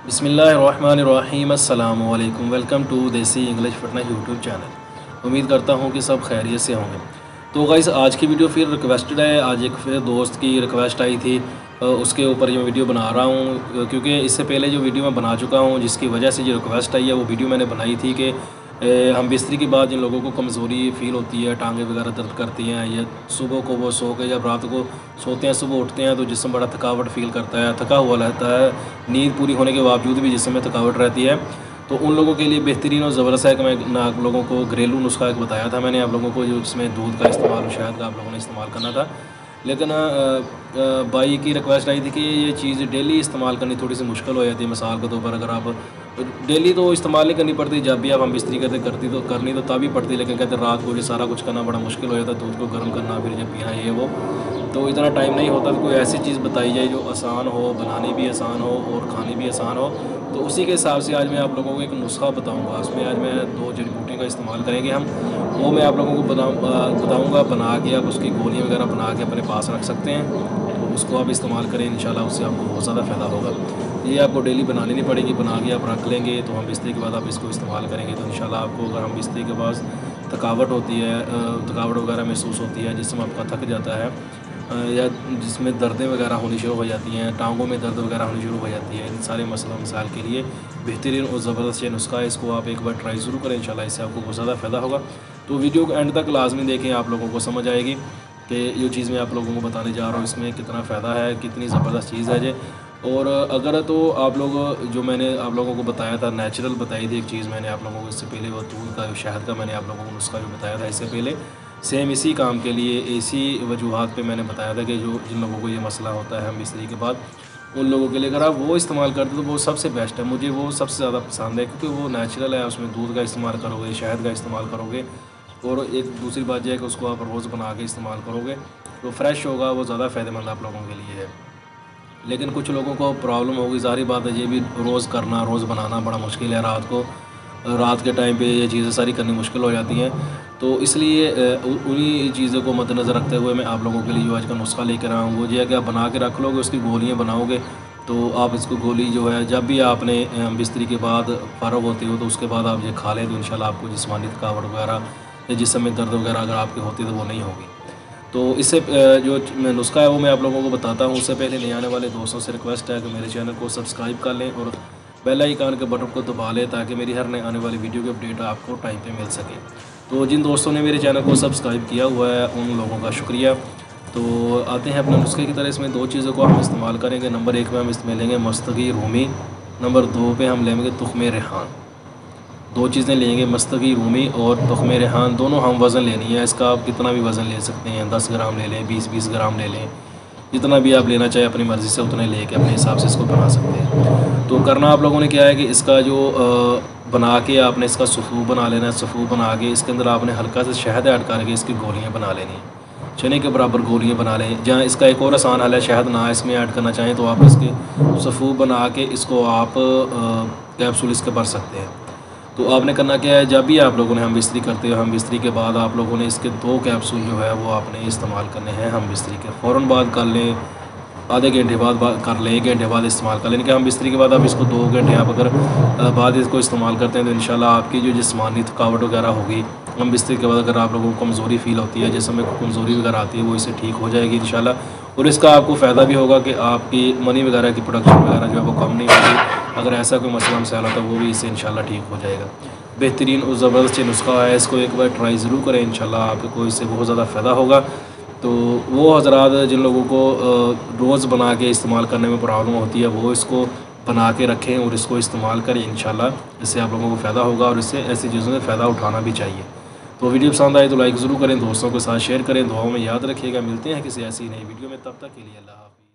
बिस्मिल्लाहिर्रहमानिर्रहीम अस्सलामु अलैकुम। वेलकम टू देसी इंग्लिश फिटनेस यूट्यूब चैनल। उम्मीद करता हूँ कि सब खैरियत से होंगे। तो गाइस आज की वीडियो फिर रिक्वेस्टेड है। आज एक फिर दोस्त की रिक्वेस्ट आई थी, उसके ऊपर ये वीडियो बना रहा हूँ, क्योंकि इससे पहले जो वीडियो मैं बना चुका हूँ जिसकी वजह से जो रिक्वेस्ट आई है वो वीडियो मैंने बनाई थी कि हम बिस्तरी के बाद जिन लोगों को कमज़ोरी फ़ील होती है, टांगें वगैरह दर्द करती हैं, या सुबह को वो सो के जब रात को सोते हैं सुबह उठते हैं तो जिस्म बड़ा थकावट फ़ील करता है, थका हुआ रहता है, नींद पूरी होने के बावजूद भी जिस्म में थकावट रहती है। तो उन लोगों के लिए बेहतरीन और ज़बरदस्त है कि मैं आप लोगों को घरेलू नुस्खा एक बताया था मैंने आप लोगों को, जो जिसमें दूध का इस्तेमाल और शहद का आप लोगों ने इस्तेमाल करना था। लेकिन भाई की रिक्वेस्ट आई थी कि ये चीज़ डेली इस्तेमाल करनी थोड़ी सी मुश्किल हो जाती है। मिसाल के तौर पर अगर आप डेली तो इस्तेमाल नहीं करनी पड़ती, जब भी आप हम बिस्तरी करनी तो तभी पड़ती, लेकिन कहते रात को ये सारा कुछ करना बड़ा मुश्किल हो जाता है, दूध को गर्म करना फिर जब पीना ये वो, तो इतना टाइम नहीं होता। तो कोई ऐसी चीज़ बताई जाए जो आसान हो, बनानी भी आसान हो और खानी भी आसान हो। तो उसी के हिसाब से आज मैं आप लोगों को एक नुस्खा बताऊंगा। उसमें आज मैं 2 जड़ी बूटियों का इस्तेमाल करेंगे हम, वो मैं आप लोगों को बताऊंगा। बना के आप उसकी गोलियां वगैरह बना के अपने पास रख सकते हैं, तो उसको आप इस्तेमाल करें, इंशाल्लाह उससे आपको बहुत ज़्यादा फ़ायदा होगा। ये आपको डेली बनानी नहीं पड़ेगी, बना के आप रख लेंगे तो हम बिस्तरी के बाद आप इसको इस्तेमाल करेंगे तो इंशाल्लाह आपको, अगर हम बिस्तरी के बाद थकावट होती है, थकावट वगैरह महसूस होती है, जिसमें आपका थक जाता है, या जिसमें दर्दें वगैरह होनी शुरू हो जाती हैं, टांगों में दर्द वगैरह होनी शुरू हो जाती है, इन सारे मसला मसाइल के लिए बेहतरीन और ज़बरदस्त ये नुस्खा है। इसको आप एक बार ट्राई ज़रूर करें, इंशाल्लाह इससे आपको बहुत ज़्यादा फ़ायदा होगा। तो वीडियो को एंड तक लाजमी देखें, आप लोगों को समझ आएगी कि ये चीज़ मैं आप लोगों को बताने जा रहा हूँ इसमें कितना फ़ायदा है, कितनी ज़बरदस्त चीज़ है ये। और अगर तो आप लोग, जो मैंने आप लोगों को बताया था, नेचुरल बताई थी एक चीज़ मैंने आप लोगों को इससे पहले, वो दूध का शहद का मैंने आप लोगों को नुस्खा जो बताया था इससे पहले, सेम इसी काम के लिए, इसी वजूहात पे मैंने बताया था कि जो जिन लोगों को ये मसला होता है हम बिस्तरी के बाद, उन लोगों के लिए अगर आप वो इस्तेमाल करते तो वो सबसे बेस्ट है। मुझे वो सबसे ज़्यादा पसंद है क्योंकि वो नेचुरल है, उसमें दूध का इस्तेमाल करोगे, शहद का इस्तेमाल करोगे, और एक दूसरी बात यह है कि उसको आप रोज़ बना के इस्तेमाल करोगे तो फ्रेश होगा, वो ज़्यादा फ़ायदेमंद आप लोगों के लिए है। लेकिन कुछ लोगों को प्रॉब्लम होगी, ज़ाहिर बात है, ये भी रोज़ करना, रोज़ बनाना बड़ा मुश्किल है। रात के टाइम पे ये चीज़ें सारी करनी मुश्किल हो जाती हैं। तो इसलिए उन्हीं चीज़ों को मद्देनज़र रखते हुए मैं आप लोगों के लिए जो आज का नुस्खा लेकर आया हूँ वो ये है कि आप बना के रख लोगे, उसकी गोलियाँ बनाओगे, तो आप इसको गोली जो है जब भी आपने बिस्तरी के बाद फ़ारग होते हो तो उसके बाद आप ये खा लें तो इंशाल्लाह आपको जिस्मानी थकावट वगैरह या जिस्म में दर्द वगैरह अगर आपके होती तो वो नहीं होगी। तो इससे जो नुस्खा है वो मैं आप लोगों को बताता हूँ। उससे पहले नए आने वाले दोस्तों से रिक्वेस्ट है कि मेरे चैनल को सब्सक्राइब कर लें और बेल आइकन के बटन को दबा लें ताकि मेरी हर नए आने वाली वीडियो की अपडेट आपको टाइम पे मिल सके। तो जिन दोस्तों ने मेरे चैनल को सब्सक्राइब किया हुआ है उन लोगों का शुक्रिया। तो आते हैं अपने नुस्खे की तरह। इसमें 2 चीज़ों को हम इस्तेमाल करेंगे। नंबर 1 पे हम इसमें लेंगे मस्तगी रूमी, नंबर 2 पे हम लेंगे तुख्मे रेहान। 2 चीज़ें लेंगे, मस्तगी रूमी और तुख्मे रेहान, दोनों हम वज़न लेनी है। इसका आप कितना भी वज़न ले सकते हैं, 10 ग्राम ले लें, 20 ग्राम ले लें, जितना भी आप लेना चाहें अपनी मर्ज़ी से उतने लेके अपने हिसाब से इसको बना सकते हैं। तो करना आप लोगों ने क्या है कि इसका जो बना के आपने इसका सफ़ू बना लेना है। सफ़ू बना के इसके अंदर आपने हल्का सा शहद ऐड करके इसकी गोलियाँ बना लेनी है, चने के बराबर गोलियाँ बना लें। जहाँ इसका एक और आसान हल है, शहद ना इसमें ऐड करना चाहें तो आप इसके सफ़ू बना के इसको आप कैप्सूल इसके भर सकते हैं। तो आपने करना क्या है, जब भी आप लोगों ने हम बिस्तरी करते हो, हम बिस्तरी के बाद आप लोगों ने इसके 2 कैप्सूल जो है वो आपने इस्तेमाल करने हैं। हम बिस्तरी के फ़ौरन बाद कर लें, आधे घंटे बाद कर लें, 1 घंटे बाद इस्तेमाल कर लें। कि हम बिस्तरी के बाद आप इसको 2 घंटे आप अगर बाद इसको इस्तेमाल करते हैं तो इंशाल्लाह आपकी जो जिस्मानी थकावट वगैरह होगी, हम बिस्तरी के बाद अगर आप लोगों को कमज़ोरी फ़ील होती है, जिसमें कमज़ोरी वगैरह आती है, वो इससे ठीक हो जाएगी इंशाल्लाह। और इसका आपको फ़ायदा भी होगा कि आपकी मनी वगैरह की प्रोडक्शन वगैरह जो है वो कम नहीं होगी। अगर ऐसा कोई मसला मसाला तो वो भी इससे इंशाल्लाह ठीक हो जाएगा। बेहतरीन और ज़बरदस्त नुस्खा है, इसको एक बार ट्राई ज़रूर करें, इंशाल्लाह आपको इससे बहुत ज़्यादा फ़ायदा होगा। तो वो हज़रात जिन लोगों को रोज़ बना के इस्तेमाल करने में प्रॉब्लम होती है वो इसको बना के रखें और इसको इस्तेमाल करें, इंशाल्लाह इससे आप लोगों को फ़ायदा होगा और इससे ऐसी चीज़ों से फ़ायदा उठाना भी चाहिए। तो वीडियो पसंद आए तो लाइक ज़रूर करें, दोस्तों के साथ शेयर करें, दुआओं में याद रखिएगा। मिलते हैं किसी ऐसी नई वीडियो में, तब तक के लिए अल्लाह हाफ़िज़।